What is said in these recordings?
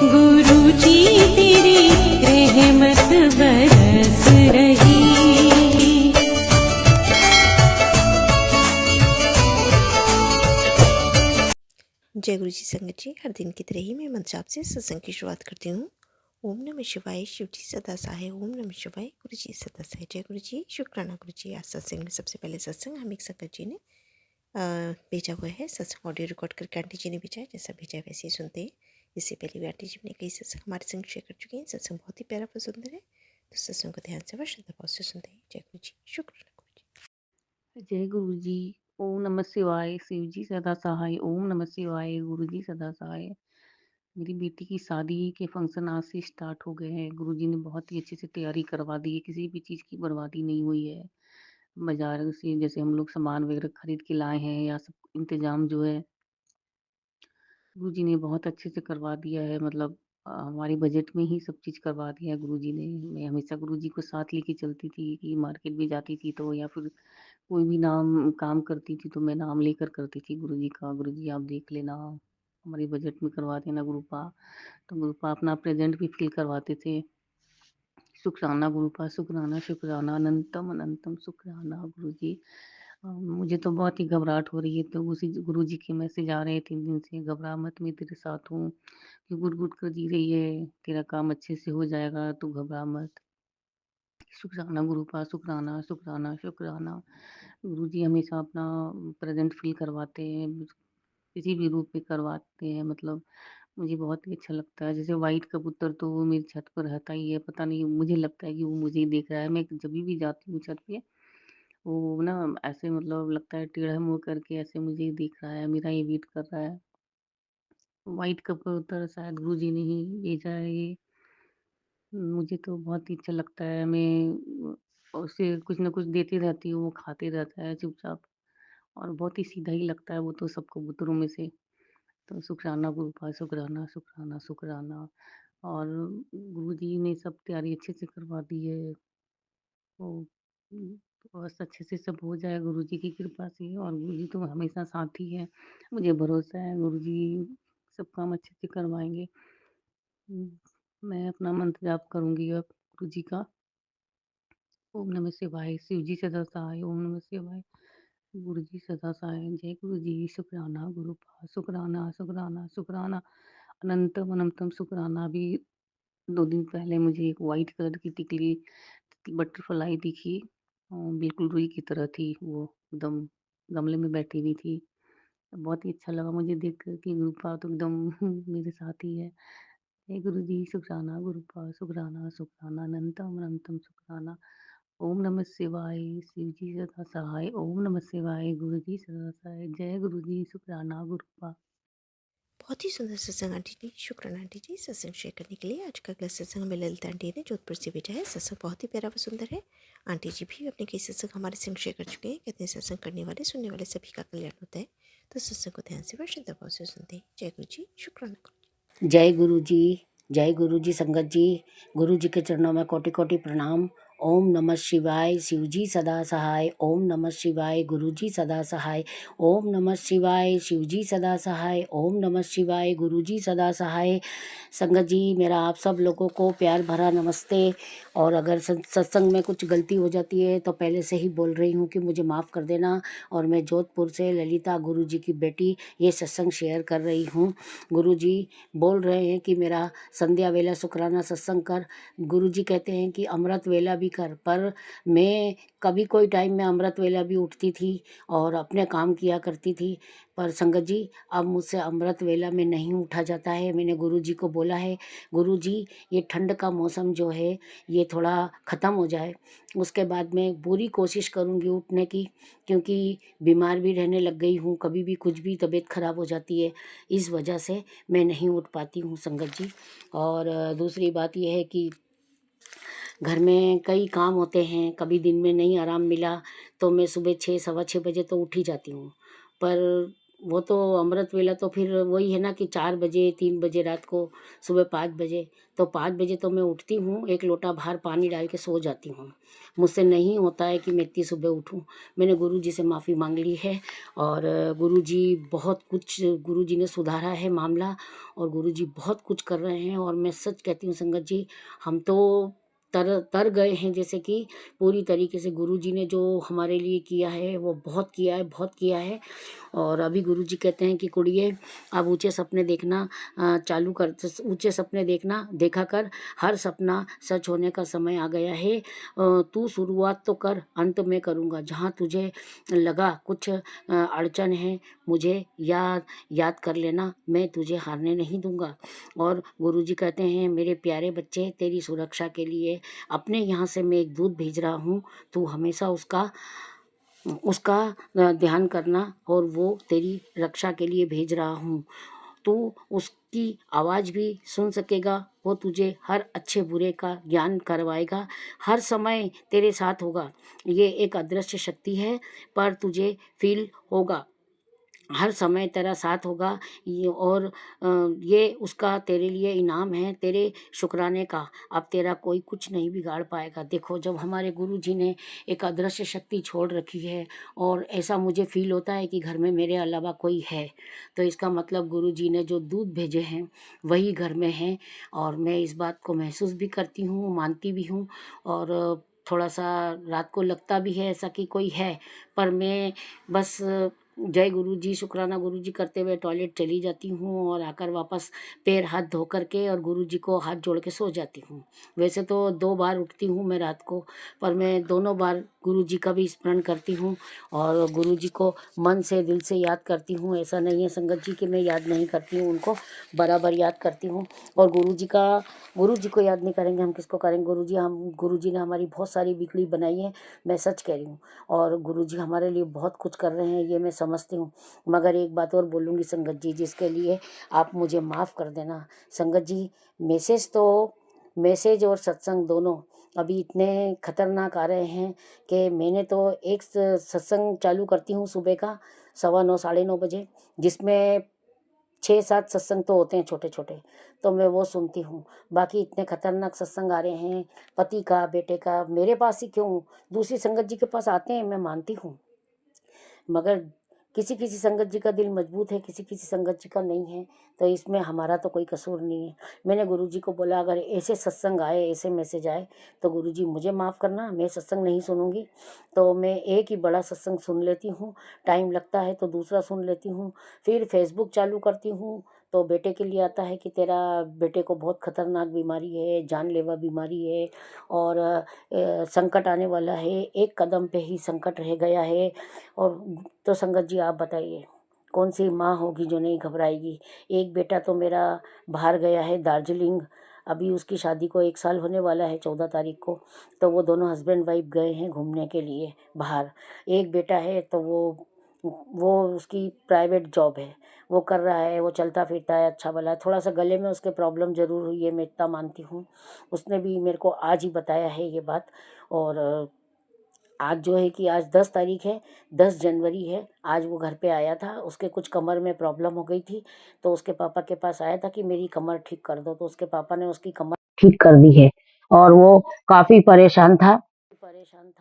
गुरु जी तेरी रहमत बरस रही। जय गुरु जी संगत जी, हर दिन की तरह ही मैं मंत्र आपसे सत्संग की शुरुआत करती हूँ। ओम नमः शिवाय, शिव जी सदा सहाय। ओम नमः शिवाय, गुरु जी सदा सहाय। जय गुरु जी, शुक्राना गुरु जी। आज सत्संग में सबसे पहले सत्संग हम एक संगत जी ने भेजा हुआ है। सत्संग ऑडियो रिकॉर्ड करके आंटी जी ने भेजा है, जैसा भेजा है वैसे ही सुनते हैं। इससे पहले भी आंटी जी ने कई सत्संग हमारे संग शेयर कर चुके हैं। सत्संग बहुत ही प्यारा और सुंदर है, तो सत्संग को ध्यान से व श्रद्धा भाव से सुनते हैं। जय गुरु जी, शुक्राना गुरु जी। जय गुरु जी। ओम नमः शिवाय, शिव जी सदा सहाय। ओम नमः शिवाय, गुरु जी सदा सहाय। मेरी बेटी की शादी के फंक्शन आज से स्टार्ट हो गए हैं। गुरु जी ने बहुत ही अच्छे से तैयारी करवा दी है, किसी भी चीज़ की बर्बादी नहीं हुई है। बाजार से जैसे हम लोग सामान वगैरह खरीद के लाए हैं या सब इंतजाम जो है गुरु जी ने बहुत अच्छे से करवा दिया है। मतलब हमारे बजट में ही सब चीज़ करवा दिया है गुरु जी ने। मैं हमेशा गुरु जी को साथ लेके चलती थी कि मार्केट भी जाती थी तो या फिर कोई भी काम करती थी तो मैं नाम लेकर करती थी गुरु जी का। गुरु जी आप देख लेना, हमारे बजट में करवा देना गुरुपा। तो गुरुपा अपना प्रेजेंट भी फ़िल करवाते थे। शुक्राना गुरुपा, शुक्राना, शुक्राना, अनंतम अनंतम शुक्राना गुरु जी। मुझे तो बहुत ही घबराहट हो रही है, तो उसी गुरु जी के मैसेज आ रहे हैं 3 दिन से, घबरा मत मैं तेरे साथ हूँ। कि गुड़-गुड़ कर जी रही है, तेरा काम अच्छे से हो जाएगा, तू घबरा मत। शुक्राना गुरुपा, शुक्राना, शुक्राना, शुक्राना। गुरुजी हमेशा अपना प्रेज़ेंट फ़ील करवाते हैं, किसी भी रूप में करवाते हैं। मतलब मुझे बहुत ही अच्छा लगता है। जैसे व्हाइट कबूतर तो वो मेरी छत पर रहता ही है, पता नहीं मुझे लगता है कि वो मुझे ही देख रहा है। मैं जभी भी जाती हूँ छत पे, वो ना ऐसे मतलब लगता है टेढ़ा मुँह करके ऐसे मुझे ही देख रहा है, मेरा ही वेट कर रहा है। व्हाइट कबूतर शायद गुरुजी ने ही भेजा है ये। मुझे तो बहुत ही अच्छा लगता है। मैं उसे कुछ न कुछ देती रहती हूँ, वो खाते रहता है चुपचाप और बहुत ही सीधा ही लगता है वो तो सब कबूतरों में से। तो शुक्राना गुरुपा, शुक्राना, शुक्राना, शुक्राना। और गुरुजी ने सब तैयारी अच्छे से करवा दी है। तो बस अच्छे से सब हो जाए गुरुजी की कृपा से, और गुरुजी तो हमेशा साथ ही है। मुझे भरोसा है गुरुजी सब काम अच्छे से करवाएँगे। हुँ, मैं अपना मंत्र जाप करूँगी अब गुरुजी का। ओम नमः शिवाय, शिव जी सदा सहाय। ओम नमः शिवाय, गुरु जी सदा सहाय। जय गुरु जी, शुक्राना गुरुपा, शुक्राना, शुक्राना, शुक्राना, अनंतम अनंतम शुक्राना। अभी 2 दिन पहले मुझे एक व्हाइट कलर की तितली बटरफ्लाई दिखी। बिल्कुल रुई की तरह थी वो, एकदम गमले में बैठी हुई थी। बहुत ही अच्छा लगा मुझे देख कर कि गुरुपा तो एकदम मेरे साथ ही है। जय गुरु जी, शुक्राना गुरुपा, शुक्राना, शुक्राना, अनंतम अनंतम शुक्राना। ओम नमः शिवाय, शिव जी सदा सहाय। ओम नमः शिवाय, गुरु जी सदा सहाय। जय गुरु जी, शुक्राना गुरुपा। बहुत ही सुंदर सत्संग आंटी जी, शुक्राना आंटी जी सत्संग शेयर करने के लिए। आज का अगला सत्संग हमें ललिता आंटी ने जोधपुर से भेजा है। सत्संग बहुत ही प्यारा व सुंदर है। आंटी जी भी अपने कई सत्संग हमारे संग शेयर कर चुके हैं। कहते हैं सत्संग करने वाले सुनने वाले सभी का कल्याण होता है। तो सत्संग को ध्यान से व श्रद्धा भाव से सुनते हैं। जय गुरु जी, शुक्राना। जय गुरु जी, जय गुरु जी संगत जी। गुरु जी के चरणों में कोटि कोटि प्रणाम। ओम नमः शिवाय, शिव जी सदा सहाय। ओम नमः शिवाय, गुरु जी सदा सहाय। ओम नमः शिवाय, शिव जी सदा सहाय। ओम नमः शिवाय, गुरु जी सदा सहाय। संगत जी, मेरा आप सब लोगों को प्यार भरा नमस्ते। और अगर सत्संग में कुछ गलती हो जाती है तो पहले से ही बोल रही हूँ कि मुझे माफ़ कर देना। और मैं जोधपुर से ललिता गुरु जी की बेटी ये सत्संग शेयर कर रही हूँ। गुरु जी बोल रहे हैं कि मेरा संध्या वेला शुक्राना सत्संग कर। गुरु जी कहते हैं कि अमृत वेला भी कर, पर मैं कभी कोई टाइम में अमृत वेला भी उठती थी और अपने काम किया करती थी। पर संगत जी, अब मुझसे अमृत वेला में नहीं उठा जाता है। मैंने गुरु जी को बोला है, गुरु जी ये ठंड का मौसम जो है ये थोड़ा ख़त्म हो जाए, उसके बाद मैं पूरी कोशिश करूँगी उठने की, क्योंकि बीमार भी रहने लग गई हूँ। कभी भी कुछ भी तबीयत ख़राब हो जाती है, इस वजह से मैं नहीं उठ पाती हूँ संगत जी। और दूसरी बात यह है कि घर में कई काम होते हैं, कभी दिन में नहीं आराम मिला तो मैं सुबह 6 सवा 6 बजे तो उठ ही जाती हूँ। पर वो तो अमृत वेला तो फिर वही है ना कि 4 बजे 3 बजे रात को, सुबह 5 बजे। तो 5 बजे तो मैं उठती हूँ, 1 लोटा बाहर पानी डाल के सो जाती हूँ। मुझसे नहीं होता है कि मैं इतनी सुबह उठूँ। मैंने गुरुजी से माफ़ी माँग ली है और गुरुजी बहुत कुछ, गुरुजी ने सुधारा है मामला और गुरुजी बहुत कुछ कर रहे हैं। और मैं सच कहती हूँ संगत जी, हम तो तर गए हैं, जैसे कि पूरी तरीके से गुरुजी ने जो हमारे लिए किया है वो बहुत किया है, बहुत किया है। और अभी गुरुजी कहते हैं कि कुड़िए अब ऊंचे सपने देखना चालू कर, ऊंचे सपने देखा कर, हर सपना सच होने का समय आ गया है। तू शुरुआत तो कर, अंत में करूँगा। जहाँ तुझे लगा कुछ अड़चन है, मुझे याद कर लेना, मैं तुझे हारने नहीं दूंगा। और गुरुजी कहते हैं मेरे प्यारे बच्चे, तेरी सुरक्षा के लिए अपने यहाँ से मैं एक दूत भेज रहा हूँ, तू हमेशा उसका उसका ध्यान करना और वो तेरी रक्षा के लिए भेज रहा हूँ। तू उसकी आवाज़ भी सुन सकेगा, वो तुझे हर अच्छे बुरे का ज्ञान करवाएगा, हर समय तेरे साथ होगा। ये एक अदृश्य शक्ति है पर तुझे फील होगा, हर समय तेरा साथ होगा। ये और ये उसका तेरे लिए इनाम है, तेरे शुक्राने का। अब तेरा कोई कुछ नहीं बिगाड़ पाएगा। देखो, जब हमारे गुरुजी ने एक अदृश्य शक्ति छोड़ रखी है और ऐसा मुझे फील होता है कि घर में मेरे अलावा कोई है, तो इसका मतलब गुरुजी ने जो दूध भेजे हैं वही घर में हैं। और मैं इस बात को महसूस भी करती हूँ, मानती भी हूँ। और थोड़ा सा रात को लगता भी है ऐसा कि कोई है, पर मैं बस जय गुरुजी, शुक्राना गुरुजी करते हुए टॉयलेट चली जाती हूँ और आकर वापस पैर हाथ धो करके और गुरुजी को हाथ जोड़ के सो जाती हूँ। वैसे तो 2 बार उठती हूँ मैं रात को, पर मैं दोनों बार गुरुजी का भी स्मरण करती हूँ और गुरुजी को मन से दिल से याद करती हूँ। ऐसा नहीं है संगत जी कि मैं याद नहीं करती हूँ, उनको बराबर याद करती हूँ। और गुरुजी को याद नहीं करेंगे हम किसको करेंगे। गुरुजी ने हमारी बहुत सारी बिगड़ी बनाई है, मैं सच कह रही हूँ। और गुरुजी हमारे लिए बहुत कुछ कर रहे हैं, ये मैं समझती हूँ। मगर एक बात और बोलूँगी संगत जी, जिसके लिए आप मुझे माफ़ कर देना संगत जी। मैसेज और सत्संग दोनों अभी इतने खतरनाक आ रहे हैं कि मैंने तो एक सत्संग चालू करती हूँ सुबह का 9:15 9:30 बजे, जिसमें 6-7 सत्संग तो होते हैं छोटे छोटे, तो मैं वो सुनती हूँ। बाकी इतने खतरनाक सत्संग आ रहे हैं, पति का, बेटे का, मेरे पास ही क्यों, दूसरी संगत जी के पास आते हैं, मैं मानती हूँ। मगर किसी किसी संगत जी का दिल मजबूत है, किसी किसी संगत जी का नहीं है, तो इसमें हमारा तो कोई कसूर नहीं है। मैंने गुरुजी को बोला अगर ऐसे सत्संग आए, ऐसे मैसेज आए तो गुरुजी मुझे माफ़ करना, मैं सत्संग नहीं सुनूंगी। तो मैं एक ही बड़ा सत्संग सुन लेती हूँ, टाइम लगता है तो दूसरा सुन लेती हूँ। फिर फेसबुक चालू करती हूँ तो बेटे के लिए आता है कि तेरा बेटे को बहुत खतरनाक बीमारी है, जानलेवा बीमारी है और संकट आने वाला है, एक कदम पे ही संकट रह गया है। और तो संगत जी आप बताइए, कौन सी माँ होगी जो नहीं घबराएगी। एक बेटा तो मेरा बाहर गया है दार्जिलिंग, अभी उसकी शादी को 1 साल होने वाला है 14 तारीख को। तो वो दोनों हस्बैंड वाइफ गए हैं घूमने के लिए बाहर। एक बेटा है तो वो उसकी प्राइवेट जॉब है, वो कर रहा है, वो चलता फिरता है, अच्छा भला है। थोड़ा सा गले में उसके प्रॉब्लम ज़रूर हुई है, मैं इतना मानती हूँ। उसने भी मेरे को आज ही बताया है ये बात। और आज जो है कि आज 10 तारीख है, 10 जनवरी है। आज वो घर पे आया था, उसके कुछ कमर में प्रॉब्लम हो गई थी, तो उसके पापा के पास आया था कि मेरी कमर ठीक कर दो। तो उसके पापा ने उसकी कमर ठीक कर दी है। और वो काफ़ी परेशान था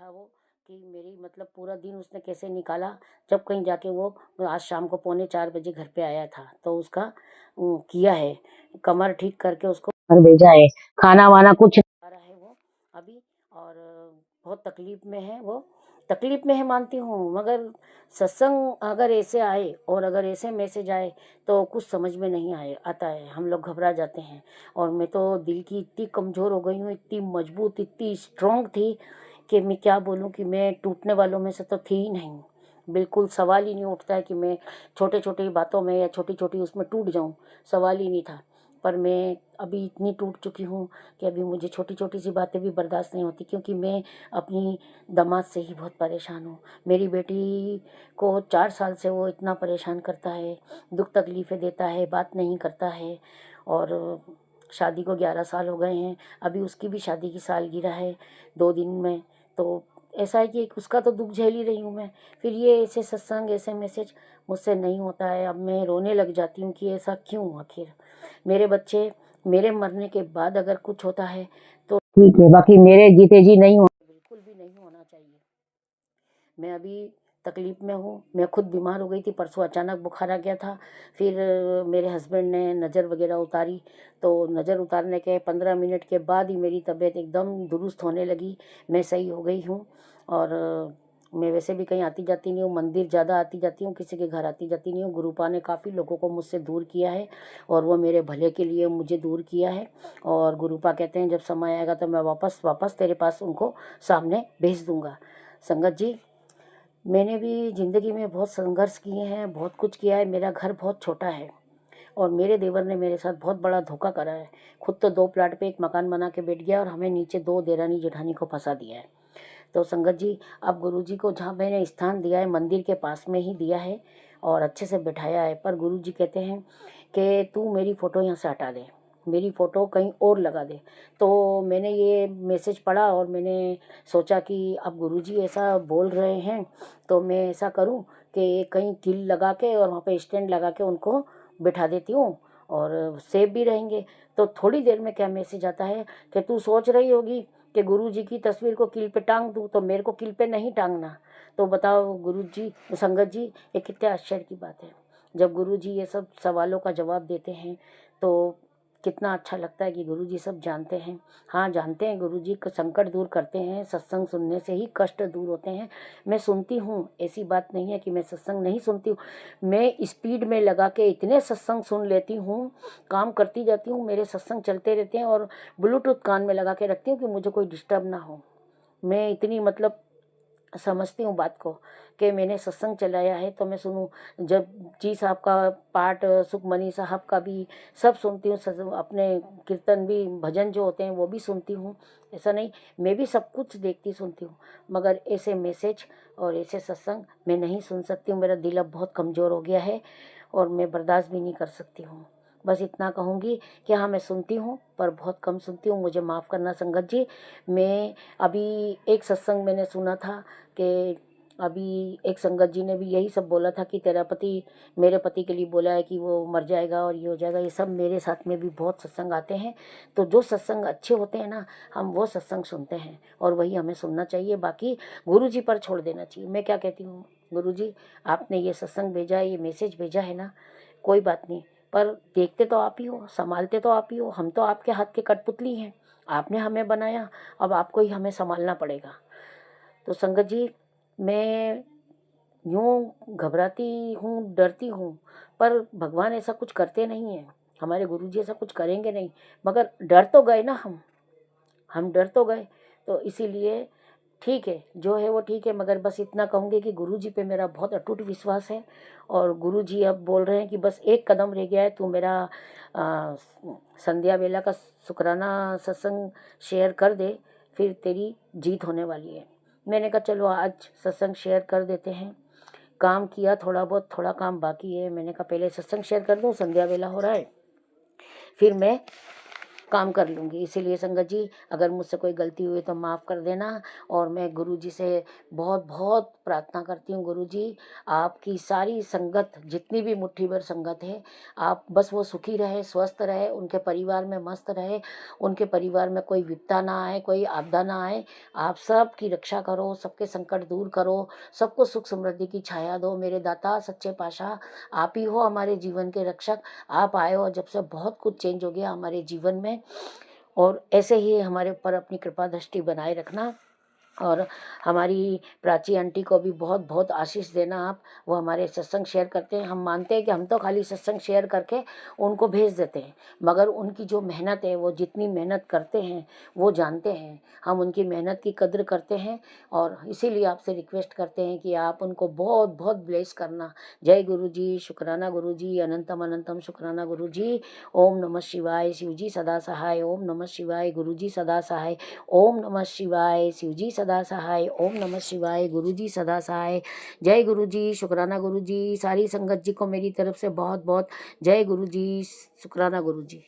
वो कि मेरी मतलब पूरा दिन उसने कैसे निकाला। जब कहीं जाके वो आज शाम को 3:45 बजे घर पे आया था, तो उसका किया है, कमर ठीक करके उसको घर भेजा है। खाना वाना कुछ नहीं खा रहा है वो अभी। और बहुत तकलीफ में है वो, तकलीफ में है मानती हूँ। मगर सत्संग अगर ऐसे आए और अगर ऐसे मैसेज आए तो कुछ समझ में नहीं आता है, हम लोग घबरा जाते हैं। और मैं तो दिल की इतनी कमज़ोर हो गई हूँ, इतनी मजबूत, इतनी स्ट्रांग थी कि मैं क्या बोलूँ कि मैं टूटने वालों में से तो थी ही नहीं। बिल्कुल सवाल ही नहीं उठता है कि मैं छोटे छोटी बातों में या छोटी छोटी उसमें टूट जाऊँ, सवाल ही नहीं था। पर मैं अभी इतनी टूट चुकी हूँ कि अभी मुझे छोटी छोटी सी बातें भी बर्दाश्त नहीं होती, क्योंकि मैं अपनी दामाद से ही बहुत परेशान हूँ। मेरी बेटी को 4 साल से वो इतना परेशान करता है, दुख तकलीफ़ें देता है, बात नहीं करता है। और शादी को 11 साल हो गए हैं, अभी उसकी भी शादी की सालगिरह है 2 दिन में। तो ऐसा है कि उसका तो दुख झेल ही रही हूँ मैं, फिर ये ऐसे सत्संग ऐसे मैसेज मुझसे नहीं होता है। अब मैं रोने लग जाती हूँ कि ऐसा क्यों आखिर। मेरे बच्चे मेरे मरने के बाद अगर कुछ होता है तो ठीक है, बाकी मेरे जीते जी नहीं होना, बिल्कुल भी नहीं होना चाहिए। मैं अभी तकलीफ़ में हूँ। मैं खुद बीमार हो गई थी, परसों अचानक बुखार आ गया था। फिर मेरे हस्बैंड ने नज़र वगैरह उतारी, तो नज़र उतारने के 15 मिनट के बाद ही मेरी तबीयत एकदम दुरुस्त होने लगी। मैं सही हो गई हूँ। और मैं वैसे भी कहीं आती जाती नहीं हूँ, मंदिर ज़्यादा आती जाती हूँ, किसी के घर आती जाती नहीं हूँ। गुरुपा ने काफ़ी लोगों को मुझसे दूर किया है और वो मेरे भले के लिए मुझे दूर किया है। और गुरुपा कहते हैं जब समय आएगा तो मैं वापस तेरे पास उनको सामने भेज दूँगा। संगत जी, मैंने भी ज़िंदगी में बहुत संघर्ष किए हैं, बहुत कुछ किया है। मेरा घर बहुत छोटा है और मेरे देवर ने मेरे साथ बहुत बड़ा धोखा करा है। खुद तो 2 प्लाट पे एक मकान बना के बैठ गया और हमें नीचे 2 देरानी जेठानी को फंसा दिया है। तो संगत जी, अब गुरुजी को जहाँ मैंने स्थान दिया है मंदिर के पास में ही दिया है और अच्छे से बिठाया है, पर गुरुजी कहते हैं कि तू मेरी फ़ोटो यहाँ से हटा दे, मेरी फ़ोटो कहीं और लगा दे। तो मैंने ये मैसेज पढ़ा और मैंने सोचा कि अब गुरुजी ऐसा बोल रहे हैं तो मैं ऐसा करूं कि कहीं कील लगा के और वहाँ पे स्टैंड लगा के उनको बिठा देती हूँ और सेफ भी रहेंगे। तो थोड़ी देर में क्या मैसेज आता है कि तू सोच रही होगी कि गुरुजी की तस्वीर को कील पे टांग दूँ, तो मेरे को कील पे नहीं टांगना। तो बताओ गुरुजी, संगत जी, ये कितने आश्चर्य की बात है। जब गुरुजी ये सब सवालों का जवाब देते हैं तो कितना अच्छा लगता है कि गुरुजी सब जानते हैं। हाँ, जानते हैं गुरुजी का संकट दूर करते हैं, सत्संग सुनने से ही कष्ट दूर होते हैं। मैं सुनती हूँ, ऐसी बात नहीं है कि मैं सत्संग नहीं सुनती हूँ। मैं स्पीड में लगा के इतने सत्संग सुन लेती हूँ, काम करती जाती हूँ, मेरे सत्संग चलते रहते हैं और ब्लूटूथ कान में लगा के रखती हूँ कि मुझे कोई डिस्टर्ब ना हो। मैं इतनी मतलब समझती हूँ बात को कि मैंने सत्संग चलाया है तो मैं सुनूं। जब जी साहब का पाठ, सुखमनी साहब का भी सब सुनती हूँ, अपने कीर्तन भी, भजन जो होते हैं वो भी सुनती हूँ। ऐसा नहीं, मैं भी सब कुछ देखती सुनती हूँ, मगर ऐसे मैसेज और ऐसे सत्संग मैं नहीं सुन सकती हूँ। मेरा दिल अब बहुत कमज़ोर हो गया है और मैं बर्दाश्त भी नहीं कर सकती हूँ। बस इतना कहूँगी कि हाँ, मैं सुनती हूँ पर बहुत कम सुनती हूँ, मुझे माफ़ करना संगत जी। मैं अभी एक सत्संग मैंने सुना था कि अभी एक संगत जी ने भी यही सब बोला था कि तेरा पति मेरे पति के लिए बोला है कि वो मर जाएगा और ये हो जाएगा। ये सब मेरे साथ में भी बहुत सत्संग आते हैं। तो जो सत्संग अच्छे होते हैं ना, हम वो सत्संग सुनते हैं और वही हमें सुनना चाहिए, बाकी गुरु जी पर छोड़ देना चाहिए। मैं क्या कहती हूँ, गुरु जी आपने ये सत्संग भेजा है, ये मैसेज भेजा है ना, कोई बात नहीं, पर देखते तो आप ही हो, संभालते तो आप ही हो। हम तो आपके हाथ के कठपुतली हैं, आपने हमें बनाया, अब आपको ही हमें संभालना पड़ेगा। तो संगत जी, मैं यूँ घबराती हूँ, डरती हूँ, पर भगवान ऐसा कुछ करते नहीं हैं, हमारे गुरुजी ऐसा कुछ करेंगे नहीं, मगर डर तो गए ना हम डर तो गए। तो इसीलिए ठीक है, जो है वो ठीक है, मगर बस इतना कहूँगी कि गुरुजी पे मेरा बहुत अटूट विश्वास है और गुरुजी अब बोल रहे हैं कि बस एक कदम रह गया है, तू मेरा संध्या बेला का शुक्राना सत्संग शेयर कर दे, फिर तेरी जीत होने वाली है। मैंने कहा चलो आज सत्संग शेयर कर देते हैं। काम किया थोड़ा बहुत, थोड़ा काम बाकी है। मैंने कहा पहले सत्संग शेयर कर दूँ, संध्या बेला हो रहा है, फिर मैं काम कर लूँगी। इसीलिए संगत जी, अगर मुझसे कोई गलती हुई तो माफ़ कर देना। और मैं गुरुजी से बहुत बहुत प्रार्थना करती हूँ, गुरुजी आपकी सारी संगत, जितनी भी मुट्ठी भर संगत है, आप बस वो सुखी रहे, स्वस्थ रहे, उनके परिवार में मस्त रहे, उनके परिवार में कोई विपदा ना आए, कोई आपदा ना आए। आप सबकी रक्षा करो, सबके संकट दूर करो, सबको सुख समृद्धि की छाया दो। मेरे दाता सच्चे पातशाह, आप ही हो हमारे जीवन के रक्षक। आप आए हो जब से बहुत कुछ चेंज हो गया हमारे जीवन में, और ऐसे ही हमारे ऊपर अपनी कृपा दृष्टि बनाए रखना। और हमारी प्राची आंटी को भी बहुत बहुत आशीष देना आप। वो हमारे सत्संग शेयर करते हैं, हम मानते हैं कि हम तो खाली सत्संग शेयर करके उनको भेज देते हैं, मगर उनकी जो मेहनत है, वो जितनी मेहनत करते हैं वो जानते हैं। हम उनकी मेहनत की कद्र करते हैं और इसीलिए आपसे रिक्वेस्ट करते हैं कि आप उनको बहुत बहुत ब्लेस करना। जय गुरु जी, शुक्राना गुरु जी, अनंतम अनंतम शुक्राना गुरु जी। ओम नमः शिवाय, शिव जी सदा सहाय। ओम नमः शिवाय, गुरु जी सदा सहाय। ओम नमः शिवाय, शिव जी सदा सहाय। ओम नमः शिवाय, गुरु जी सदा सहाय। जय गुरु जी, शुक्राना गुरु जी। सारी संगत जी को मेरी तरफ से बहुत बहुत जय गुरु जी, शुक्राना गुरु जी।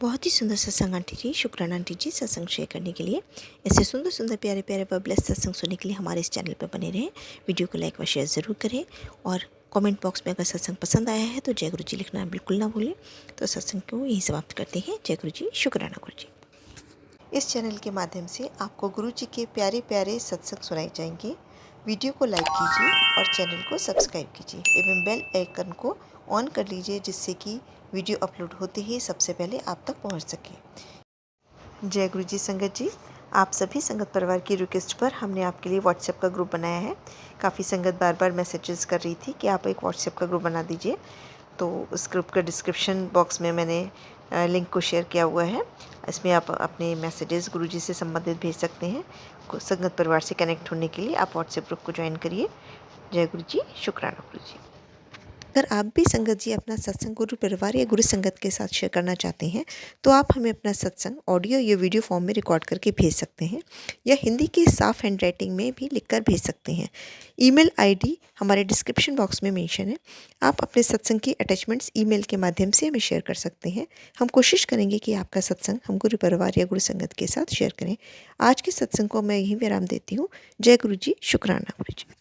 बहुत ही सुंदर सत्संग आंटी जी, शुक्राना आंटी जी सत्संग शेयर करने के लिए। ऐसे सुंदर सुंदर प्यारे प्यारे व ब्लेस्ड सत्संग सुनने के लिए हमारे इस चैनल पर बने रहें। वीडियो को लाइक व शेयर ज़रूर करें और कमेंट बॉक्स में अगर सत्संग पसंद आया है तो जय गुरु जी लिखना बिल्कुल ना भूलें। तो सत्संग को यहीं समाप्त करते हैं। जय गुरु जी, शुक्राना गुरु जी। इस चैनल के माध्यम से आपको गुरु जी के प्यारे प्यारे सत्संग सुनाए जाएंगे। वीडियो को लाइक कीजिए और चैनल को सब्सक्राइब कीजिए एवं बेल आइकन को ऑन कर लीजिए, जिससे कि वीडियो अपलोड होते ही सबसे पहले आप तक पहुंच सके। जय गुरु जी संगत जी, आप सभी संगत परिवार की रिक्वेस्ट पर हमने आपके लिए व्हाट्सएप का ग्रुप बनाया है। काफ़ी संगत बार बार मैसेजेस कर रही थी कि आप एक व्हाट्सएप का ग्रुप बना दीजिए, तो उस ग्रुप का डिस्क्रिप्शन बॉक्स में मैंने लिंक को शेयर किया हुआ है। इसमें आप अपने मैसेजेस गुरुजी से संबंधित भेज सकते हैं। संगत परिवार से कनेक्ट होने के लिए आप व्हाट्सएप ग्रुप को ज्वाइन करिए। जय गुरु जी, शुक्राना गुरु जी। अगर आप भी संगत जी अपना सत्संग गुरु परिवार या गुरु संगत के साथ शेयर करना चाहते हैं तो आप हमें अपना सत्संग ऑडियो या वीडियो फॉर्म में रिकॉर्ड करके भेज सकते हैं या हिंदी की साफ हैंड राइटिंग में भी लिखकर भेज सकते हैं। ईमेल आईडी हमारे डिस्क्रिप्शन बॉक्स में मेंशन है। आप अपने सत्संग की अटैचमेंट्स ईमेल के माध्यम से हमें शेयर कर सकते हैं। हम कोशिश करेंगे कि आपका सत्संग हम गुरु परिवार या गुरु संगत के साथ शेयर करें। आज के सत्संग को मैं यहीं विराम देती हूँ। जय गुरु जी, शुक्राना गुरु जी।